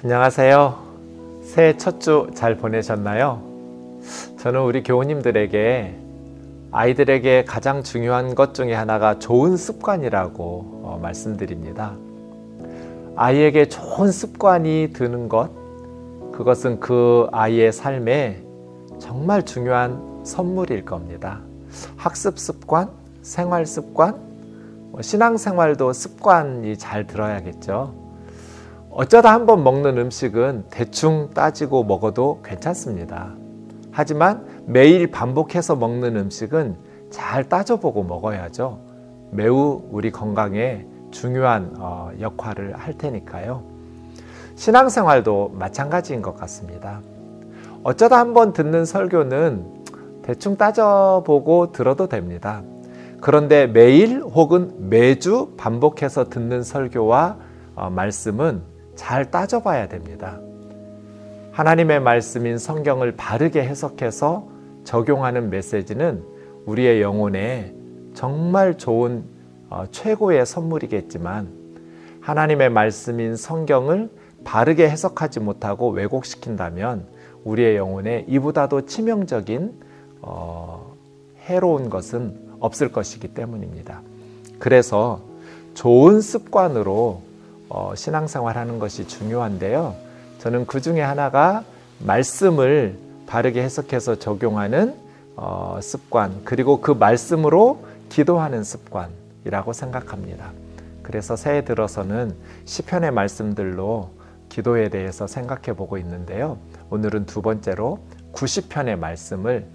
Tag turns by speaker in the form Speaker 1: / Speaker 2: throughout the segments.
Speaker 1: 안녕하세요. 새해 첫 주 잘 보내셨나요? 저는 우리 교우님들에게 아이들에게 가장 중요한 것 중에 하나가 좋은 습관이라고 말씀드립니다. 아이에게 좋은 습관이 드는 것, 그것은 그 아이의 삶에 정말 중요한 선물일 겁니다. 학습 습관, 생활 습관, 신앙생활도 습관이 잘 들어야겠죠. 어쩌다 한번 먹는 음식은 대충 따지고 먹어도 괜찮습니다. 하지만 매일 반복해서 먹는 음식은 잘 따져보고 먹어야죠. 매우 우리 건강에 중요한 역할을 할 테니까요. 신앙생활도 마찬가지인 것 같습니다. 어쩌다 한번 듣는 설교는 대충 따져보고 들어도 됩니다. 그런데 매일 혹은 매주 반복해서 듣는 설교와 말씀은 잘 따져봐야 됩니다. 하나님의 말씀인 성경을 바르게 해석해서 적용하는 메시지는 우리의 영혼에 정말 좋은 최고의 선물이겠지만, 하나님의 말씀인 성경을 바르게 해석하지 못하고 왜곡시킨다면 우리의 영혼에 이보다도 치명적인 해로운 것은 없을 것이기 때문입니다. 그래서 좋은 습관으로 신앙생활하는 것이 중요한데요. 저는 그 중에 하나가 말씀을 바르게 해석해서 적용하는 습관, 그리고 그 말씀으로 기도하는 습관이라고 생각합니다. 그래서 새해 들어서는 시편의 말씀들로 기도에 대해서 생각해 보고 있는데요. 오늘은 두 번째로 90편의 말씀을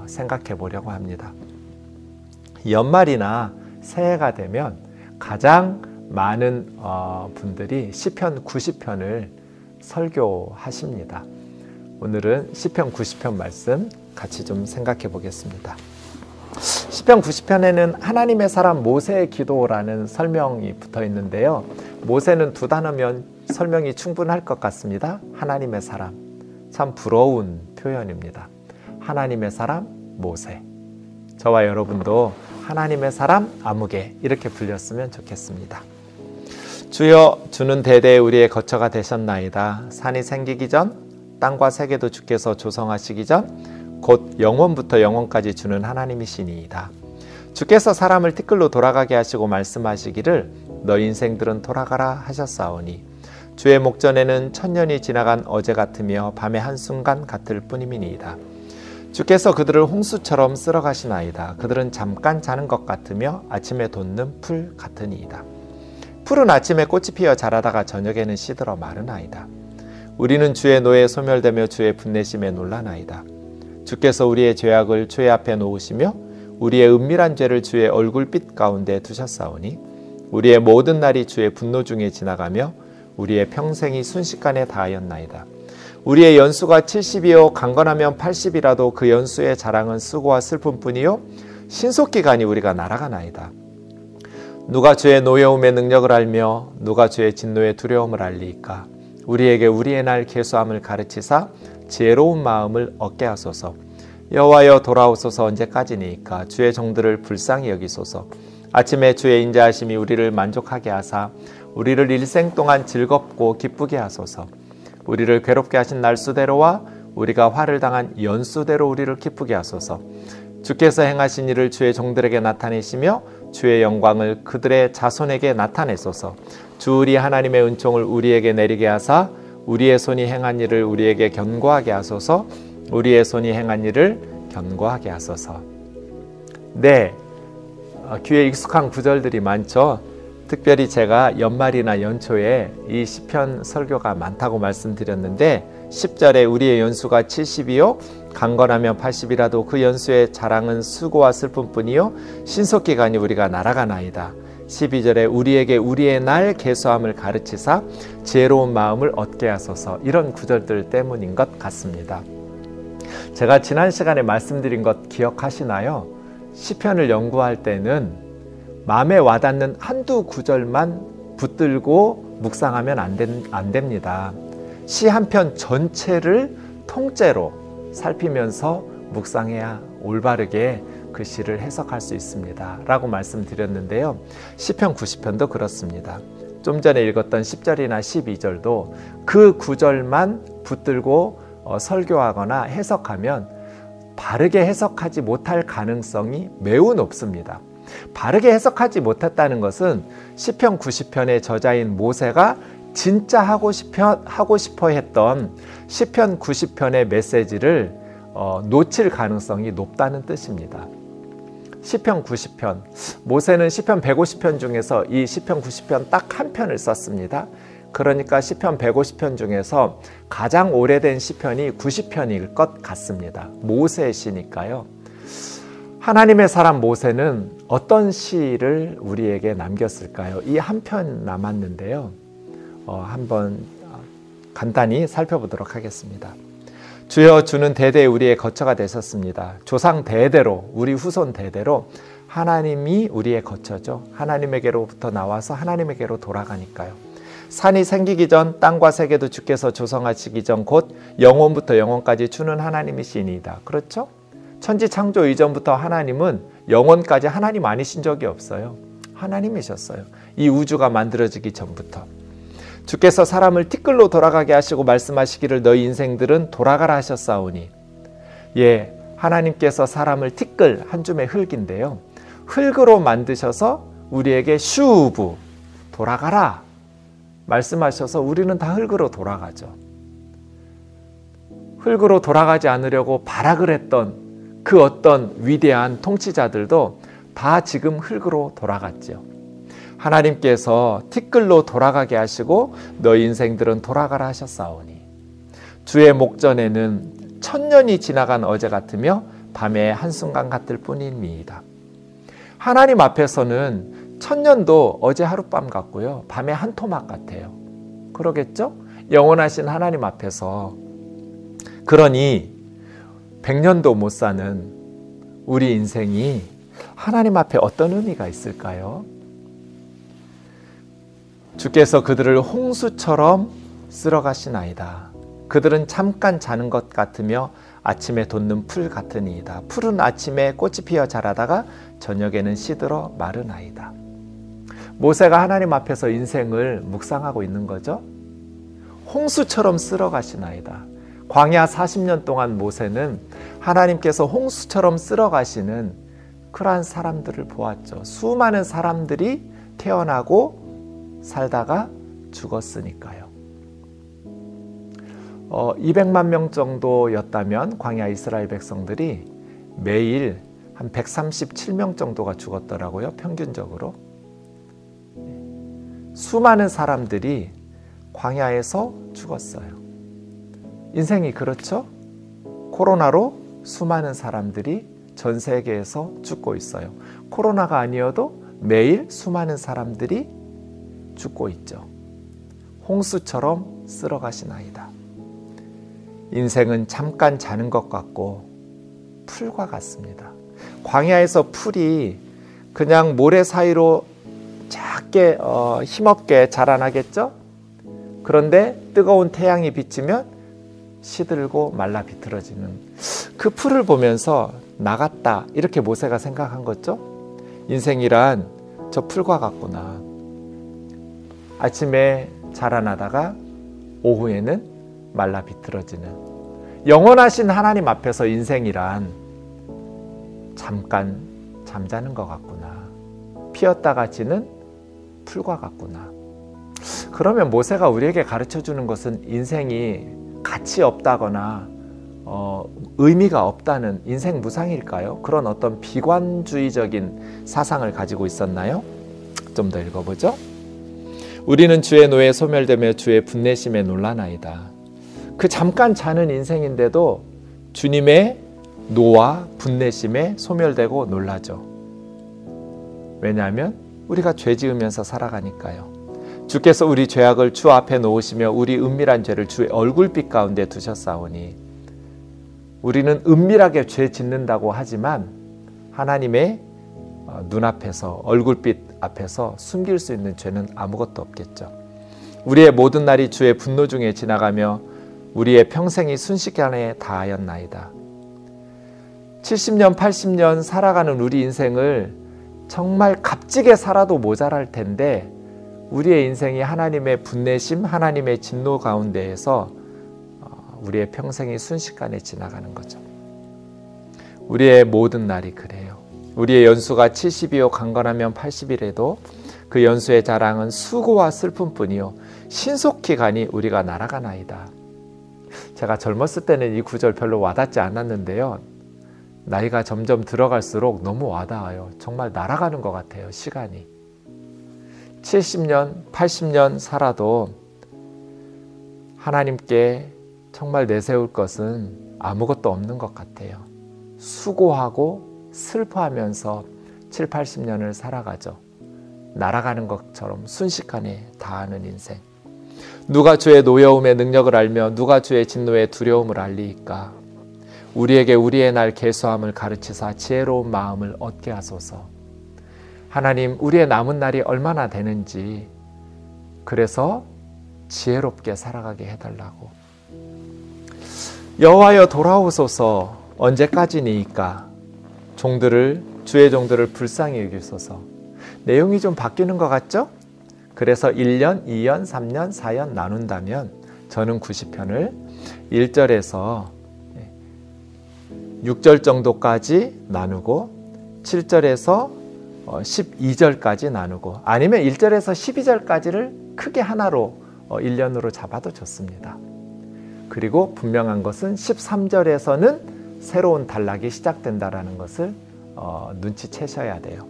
Speaker 1: 생각해 보려고 합니다. 연말이나 새해가 되면 가장 많은 분들이 시편 90편을 설교하십니다. 오늘은 시편 90편 말씀 같이 좀 생각해 보겠습니다. 시편 90편에는 하나님의 사람 모세의 기도라는 설명이 붙어 있는데요. 모세는 두 단어면 설명이 충분할 것 같습니다. 하나님의 사람, 참 부러운 표현입니다. 하나님의 사람 모세. 저와 여러분도 하나님의 사람 아무개 이렇게 불렸으면 좋겠습니다. 주여, 주는 대대 우리의 거처가 되셨나이다. 산이 생기기 전, 땅과 세계도 주께서 조성하시기 전, 곧 영원부터 영원까지 주는 하나님이시니이다. 주께서 사람을 티끌로 돌아가게 하시고 말씀하시기를 너희 인생들은 돌아가라 하셨사오니, 주의 목전에는 천년이 지나간 어제 같으며 밤의 한순간 같을 뿐이니이다. 주께서 그들을 홍수처럼 쓸어가시나이다. 그들은 잠깐 자는 것 같으며 아침에 돋는 풀 같으니이다. 풀은 아침에 꽃이 피어 자라다가 저녁에는 시들어 마르나이다. 우리는 주의 노에 소멸되며 주의 분내심에 놀라나이다. 주께서 우리의 죄악을 주의 앞에 놓으시며 우리의 은밀한 죄를 주의 얼굴빛 가운데 두셨사오니, 우리의 모든 날이 주의 분노 중에 지나가며 우리의 평생이 순식간에 다하였나이다. 우리의 연수가 70이요 강건하면 80이라도 그 연수의 자랑은 수고와 슬픔뿐이요 신속히 가니 우리가 날아가나이다. 누가 주의 노여움의 능력을 알며 누가 주의 진노의 두려움을 알리이까. 우리에게 우리의 날 계수함을 가르치사 지혜로운 마음을 얻게 하소서. 여호와여 돌아오소서. 언제까지니이까. 주의 종들을 불쌍히 여기소서. 아침에 주의 인자하심이 우리를 만족하게 하사 우리를 일생 동안 즐겁고 기쁘게 하소서. 우리를 괴롭게 하신 날수대로와 우리가 화를 당한 연수대로 우리를 기쁘게 하소서. 주께서 행하신 일을 주의 종들에게 나타내시며 주의 영광을 그들의 자손에게 나타내소서. 주 우리 하나님의 은총을 우리에게 내리게 하사 우리의 손이 행한 일을 우리에게 견고하게 하소서. 우리의 손이 행한 일을 견고하게 하소서. 네, 귀에 익숙한 구절들이 많죠. 특별히 제가 연말이나 연초에 이 시편 설교가 많다고 말씀드렸는데, 10절에 우리의 연수가 70이요 강건하면 80이라도 그 연수의 자랑은 수고와 슬픔뿐이요 신속히 가니 우리가 날아가나이다. 12절에 우리에게 우리의 날 계수함을 가르치사 지혜로운 마음을 얻게 하소서. 이런 구절들 때문인 것 같습니다. 제가 지난 시간에 말씀드린 것 기억하시나요? 시편을 연구할 때는 마음에 와닿는 한두 구절만 붙들고 묵상하면 안 됩니다. 시 한 편 전체를 통째로 살피면서 묵상해야 올바르게 그 시를 해석할 수 있습니다 라고 말씀드렸는데요. 시편 90편도 그렇습니다. 좀 전에 읽었던 10절이나 12절도 그 구절만 붙들고 설교하거나 해석하면 바르게 해석하지 못할 가능성이 매우 높습니다. 바르게 해석하지 못했다는 것은 시편 90편의 저자인 모세가 진짜 하고 싶어 했던 시편 90편의 메시지를 놓칠 가능성이 높다는 뜻입니다. 시편 90편, 모세는 시편 150편 중에서 이 시편 90편 딱 한 편을 썼습니다. 그러니까 시편 150편 중에서 가장 오래된 시편이 90편일 것 같습니다. 모세의 시니까요. 하나님의 사람 모세는 어떤 시를 우리에게 남겼을까요? 이 한 편 남았는데요. 한번 간단히 살펴보도록 하겠습니다. 주여, 주는 대대 우리의 거처가 되셨습니다. 조상 대대로, 우리 후손 대대로 하나님이 우리의 거처죠. 하나님에게로부터 나와서 하나님에게로 돌아가니까요. 산이 생기기 전, 땅과 세계도 주께서 조성하시기 전 곧 영원부터 영원까지 주는 하나님이시니이다. 그렇죠? 천지 창조 이전부터 하나님은 영원까지 하나님 아니신 적이 없어요. 하나님이셨어요. 이 우주가 만들어지기 전부터. 주께서 사람을 티끌로 돌아가게 하시고 말씀하시기를 너희 인생들은 돌아가라 하셨사오니. 예, 하나님께서 사람을 티끌, 한 줌의 흙인데요, 흙으로 만드셔서 우리에게 슈브, 돌아가라 말씀하셔서 우리는 다 흙으로 돌아가죠. 흙으로 돌아가지 않으려고 발악을 했던 그 어떤 위대한 통치자들도 다 지금 흙으로 돌아갔죠. 하나님께서 티끌로 돌아가게 하시고 너희 인생들은 돌아가라 하셨사오니. 주의 목전에는 천년이 지나간 어제 같으며 밤의 한순간 같을 뿐입니다. 하나님 앞에서는 천년도 어제 하룻밤 같고요, 밤의 한 토막 같아요. 그러겠죠? 영원하신 하나님 앞에서. 그러니 100년도 못 사는 우리 인생이 하나님 앞에 어떤 의미가 있을까요? 주께서 그들을 홍수처럼 쓸어가시나이다. 그들은 잠깐 자는 것 같으며 아침에 돋는 풀 같으니이다. 풀은 아침에 꽃이 피어 자라다가 저녁에는 시들어 마르나이다. 모세가 하나님 앞에서 인생을 묵상하고 있는 거죠. 홍수처럼 쓸어가시나이다. 광야 40년 동안 모세는 하나님께서 홍수처럼 쓸어가시는 그러한 사람들을 보았죠. 수많은 사람들이 태어나고 살다가 죽었으니까요. 200만 명 정도였다면 광야 이스라엘 백성들이 매일 한 137명 정도가 죽었더라고요. 평균적으로. 수많은 사람들이 광야에서 죽었어요. 인생이 그렇죠? 코로나로 수많은 사람들이 전 세계에서 죽고 있어요. 코로나가 아니어도 매일 수많은 사람들이 죽고 있죠. 홍수처럼 쓸어가시나이다. 인생은 잠깐 자는 것 같고 풀과 같습니다. 광야에서 풀이 그냥 모래 사이로 작게 힘없게 자라나겠죠? 그런데 뜨거운 태양이 비치면 시들고 말라 비틀어지는 그 풀을 보면서 나갔다, 이렇게 모세가 생각한 거죠. 인생이란 저 풀과 같구나. 아침에 자라나다가 오후에는 말라 비틀어지는, 영원하신 하나님 앞에서 인생이란 잠깐 잠자는 것 같구나. 피었다가 지는 풀과 같구나. 그러면 모세가 우리에게 가르쳐주는 것은 인생이 가치 없다거나 의미가 없다는 인생 무상일까요? 그런 어떤 비관주의적인 사상을 가지고 있었나요? 좀 더 읽어보죠. 우리는 주의 노에 소멸되며 주의 분내심에 놀라나이다. 그 잠깐 자는 인생인데도 주님의 노와 분내심에 소멸되고 놀라죠. 왜냐하면 우리가 죄 지으면서 살아가니까요. 주께서 우리 죄악을 주 앞에 놓으시며 우리 은밀한 죄를 주의 얼굴빛 가운데 두셨사오니. 우리는 은밀하게 죄 짓는다고 하지만 하나님의 눈앞에서, 얼굴빛 앞에서 숨길 수 있는 죄는 아무것도 없겠죠. 우리의 모든 날이 주의 분노 중에 지나가며 우리의 평생이 순식간에 다하였나이다. 70년, 80년 살아가는 우리 인생을 정말 값지게 살아도 모자랄 텐데 우리의 인생이 하나님의 분내심, 하나님의 진노 가운데에서 우리의 평생이 순식간에 지나가는 거죠. 우리의 모든 날이 그래요. 우리의 연수가 70이요 강건하면 80이라도 그 연수의 자랑은 수고와 슬픔뿐이요 신속히 가니 우리가 날아가나이다. 제가 젊었을 때는 이 구절 별로 와닿지 않았는데요. 나이가 점점 들어갈수록 너무 와닿아요. 정말 날아가는 것 같아요. 시간이. 70년, 80년 살아도 하나님께 정말 내세울 것은 아무것도 없는 것 같아요. 수고하고 슬퍼하면서 7, 80년을 살아가죠. 날아가는 것처럼 순식간에 다하는 인생. 누가 주의 노여움의 능력을 알며 누가 주의 진노의 두려움을 알리이까. 우리에게 우리의 날 계수함을 가르치사 지혜로운 마음을 얻게 하소서. 하나님, 우리의 남은 날이 얼마나 되는지 그래서 지혜롭게 살아가게 해달라고. 여호와여 돌아오소서. 언제까지니이까. 주의 종들을 불쌍히 여기소서. 내용이 좀 바뀌는 것 같죠? 그래서 1년, 2년, 3년, 4년 나눈다면 저는 90편을 1절에서 6절 정도까지 나누고 7절에서 12절까지 나누고 아니면 1절에서 12절까지를 크게 하나로 1년으로 잡아도 좋습니다. 그리고 분명한 것은 13절에서는 새로운 단락이 시작된다라는 것을 눈치채셔야 돼요.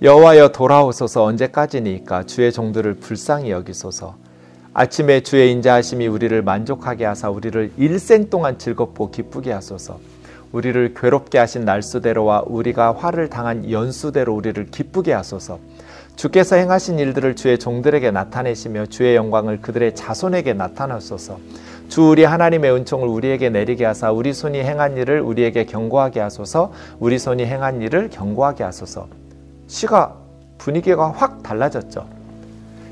Speaker 1: 여호와여 돌아오소서. 언제까지니까. 주의 종들을 불쌍히 여기소서. 아침에 주의 인자하심이 우리를 만족하게 하사 우리를 일생 동안 즐겁고 기쁘게 하소서. 우리를 괴롭게 하신 날수대로와 우리가 화를 당한 연수대로 우리를 기쁘게 하소서. 주께서 행하신 일들을 주의 종들에게 나타내시며 주의 영광을 그들의 자손에게 나타내소서. 주 우리 하나님의 은총을 우리에게 내리게 하사 우리 손이 행한 일을 우리에게 경고하게 하소서. 우리 손이 행한 일을 경고하게 하소서. 분위기가 확 달라졌죠.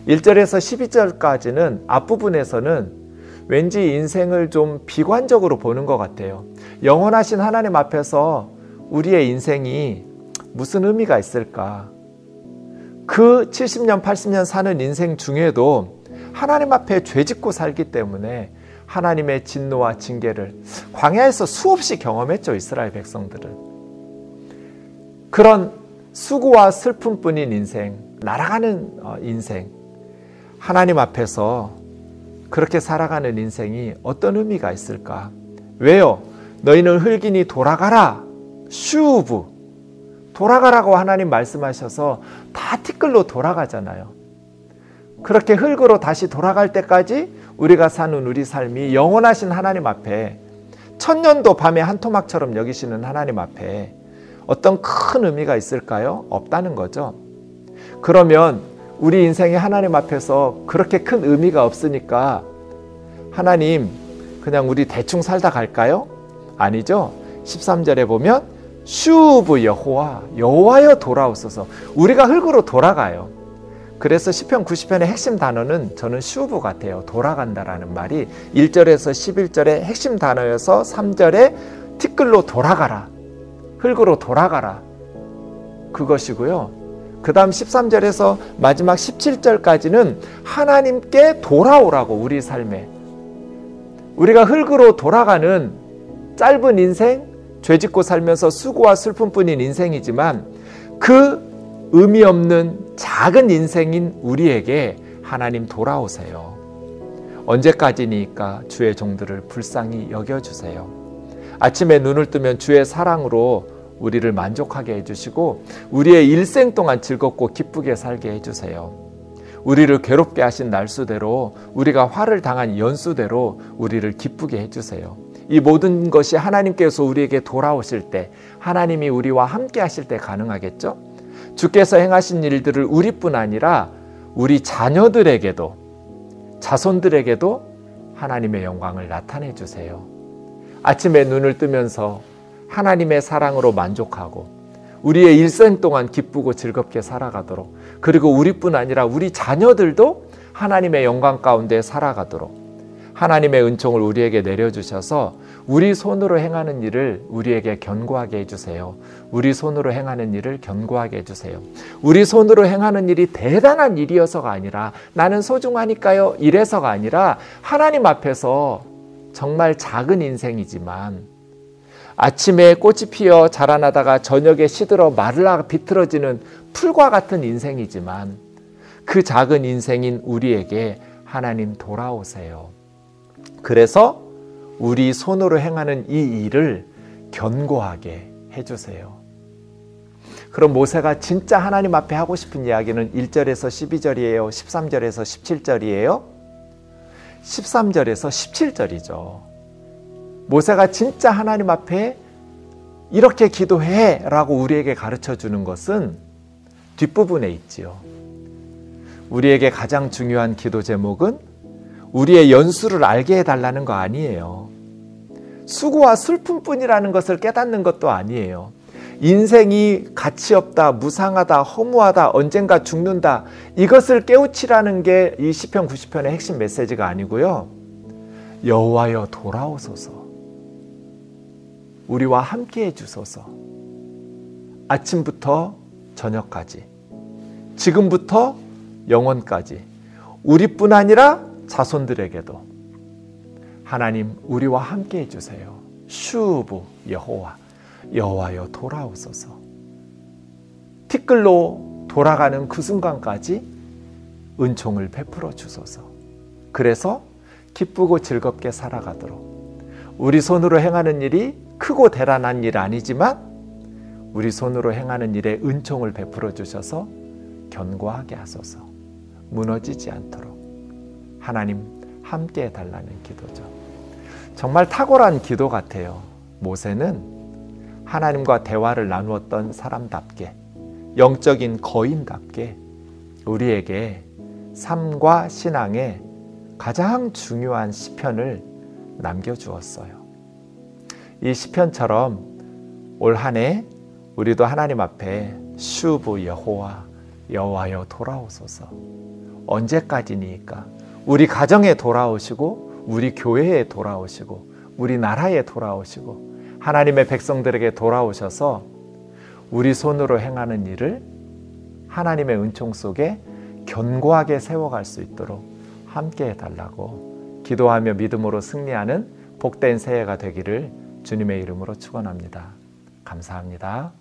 Speaker 1: 1절에서 12절까지는 앞부분에서는 왠지 인생을 좀 비관적으로 보는 것 같아요. 영원하신 하나님 앞에서 우리의 인생이 무슨 의미가 있을까? 그 70년, 80년 사는 인생 중에도 하나님 앞에 죄짓고 살기 때문에 하나님의 진노와 징계를 광야에서 수없이 경험했죠. 이스라엘 백성들은. 그런 수고와 슬픔뿐인 인생, 날아가는 인생, 하나님 앞에서 그렇게 살아가는 인생이 어떤 의미가 있을까? 왜요? 너희는 흙이니 돌아가라. 슈브. 돌아가라고 하나님 말씀하셔서 다 티끌로 돌아가잖아요. 그렇게 흙으로 다시 돌아갈 때까지 우리가 사는 우리 삶이 영원하신 하나님 앞에 천년도 밤에 한 토막처럼 여기시는 하나님 앞에 어떤 큰 의미가 있을까요? 없다는 거죠. 그러면 우리 인생이 하나님 앞에서 그렇게 큰 의미가 없으니까 하나님 그냥 우리 대충 살다 갈까요? 아니죠. 13절에 보면 슈브 여호와여 돌아오소서. 우리가 흙으로 돌아가요. 그래서 시편 90편의 핵심 단어는 저는 슈브 같아요. 돌아간다라는 말이 1절에서 11절의 핵심 단어여서 3절에 티끌로 돌아가라. 흙으로 돌아가라. 그것이고요. 그 다음 13절에서 마지막 17절까지는 하나님께 돌아오라고. 우리 삶에 우리가 흙으로 돌아가는 짧은 인생, 죄짓고 살면서 수고와 슬픔뿐인 인생이지만 그 의미 없는 작은 인생인 우리에게 하나님 돌아오세요. 언제까지니까 주의 종들을 불쌍히 여겨주세요. 아침에 눈을 뜨면 주의 사랑으로 우리를 만족하게 해주시고 우리의 일생 동안 즐겁고 기쁘게 살게 해주세요. 우리를 괴롭게 하신 날수대로 우리가 화를 당한 연수대로 우리를 기쁘게 해주세요. 이 모든 것이 하나님께서 우리에게 돌아오실 때, 하나님이 우리와 함께 하실 때 가능하겠죠? 주께서 행하신 일들을 우리뿐 아니라 우리 자녀들에게도, 자손들에게도 하나님의 영광을 나타내 주세요. 아침에 눈을 뜨면서 하나님의 사랑으로 만족하고 우리의 일생 동안 기쁘고 즐겁게 살아가도록, 그리고 우리뿐 아니라 우리 자녀들도 하나님의 영광 가운데 살아가도록 하나님의 은총을 우리에게 내려주셔서 우리 손으로 행하는 일을 우리에게 견고하게 해주세요. 우리 손으로 행하는 일을 견고하게 해주세요. 우리 손으로 행하는 일이 대단한 일이어서가 아니라 나는 소중하니까요 이래서가 아니라 하나님 앞에서 정말 작은 인생이지만 아침에 꽃이 피어 자라나다가 저녁에 시들어 마르라 비틀어지는 풀과 같은 인생이지만 그 작은 인생인 우리에게 하나님 돌아오세요. 그래서 우리 손으로 행하는 이 일을 견고하게 해주세요. 그럼 모세가 진짜 하나님 앞에 하고 싶은 이야기는 1절에서 12절이에요? 13절에서 17절이에요? 13절에서 17절이죠. 모세가 진짜 하나님 앞에 이렇게 기도해 라고 우리에게 가르쳐 주는 것은 뒷부분에 있지요. 우리에게 가장 중요한 기도 제목은 우리의 연수를 알게 해달라는 거 아니에요. 수고와 슬픔뿐이라는 것을 깨닫는 것도 아니에요. 인생이 가치 없다, 무상하다, 허무하다, 언젠가 죽는다, 이것을 깨우치라는 게 이 시편 90편의 핵심 메시지가 아니고요. 여호와여 돌아오소서, 우리와 함께 해주소서, 아침부터 저녁까지, 지금부터 영원까지, 우리뿐 아니라 자손들에게도 하나님 우리와 함께 해주세요. 슈브 여호와, 여호와여 돌아오소서. 티끌로 돌아가는 그 순간까지 은총을 베풀어 주소서. 그래서 기쁘고 즐겁게 살아가도록 우리 손으로 행하는 일이 크고 대단한 일 아니지만 우리 손으로 행하는 일에 은총을 베풀어 주셔서 견고하게 하소서. 무너지지 않도록 하나님 함께 해달라는 기도죠. 정말 탁월한 기도 같아요. 모세는 하나님과 대화를 나누었던 사람답게, 영적인 거인답게 우리에게 삶과 신앙의 가장 중요한 시편을 남겨주었어요. 이 시편처럼 올 한 해 우리도 하나님 앞에 슈브 여호와, 여호와여 돌아오소서. 언제까지니까? 우리 가정에 돌아오시고, 우리 교회에 돌아오시고, 우리 나라에 돌아오시고, 하나님의 백성들에게 돌아오셔서 우리 손으로 행하는 일을 하나님의 은총 속에 견고하게 세워갈 수 있도록 함께 해달라고 기도하며 믿음으로 승리하는 복된 새해가 되기를 주님의 이름으로 축원합니다. 감사합니다.